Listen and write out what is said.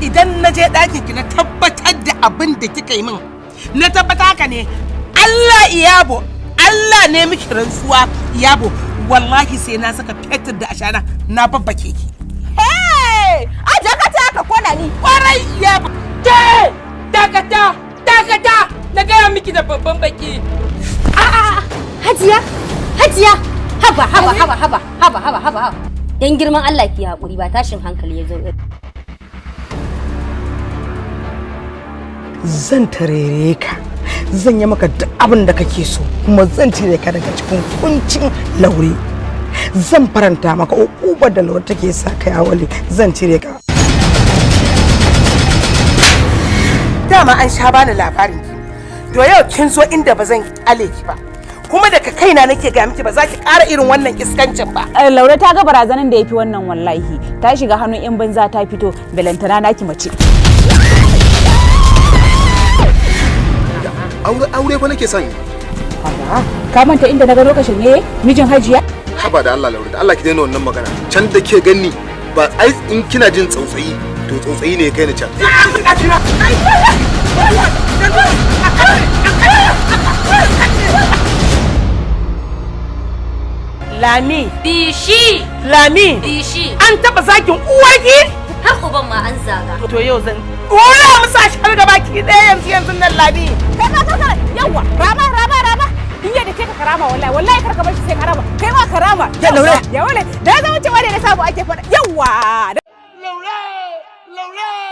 idan na je ɗakin ki na tabbatar da abin da kika yi min na tabbata haka ne Allah iyabo Allah ne miki rantsuwa iyabo wallahi sai na saka fetur da ashana na babbake ki a jakata ka kona ni kwarai iyabo dakata na gaya miki da babban baki hajiya haba dan girman Allah ki haƙuri ba tashin hankali ya zo zan tarere ka zan yi maka duk abin da kake so kuma zan cire ka daga cikin kuncin laure zan faranta maka uba da laure take sa kai awali zan cire ka dama an sha bani labarin ki to yau kin zo inda ba zan ale ki ba kuma daga kaina nake ga miki ba za ki ƙara irin wannan iskancin ba Laure ta ga barazanan da yafi wannan wallahi ta shiga hannun yan banza ta fito belantana naki mace aure fa nake son ka manta inda na ga lokacin ne mijin Hajiya haba da Allah Laure da Allah ki daina wannan magana can da ke gani ba ai in kina jin tsautsayi to tsautsayi ne kai ni can Lami bishi an taba zakin uwarki har uban ma an zaga to yau zan dora musu a shar gaba ki ɗaya yanzu nan Lami kai ma ka yawa rama in yadda ke ka karama wallahi kar ka bar shi sai karama kai ma karama ya Laure ya wale da zama cewa da sabu ake fada yawa Laure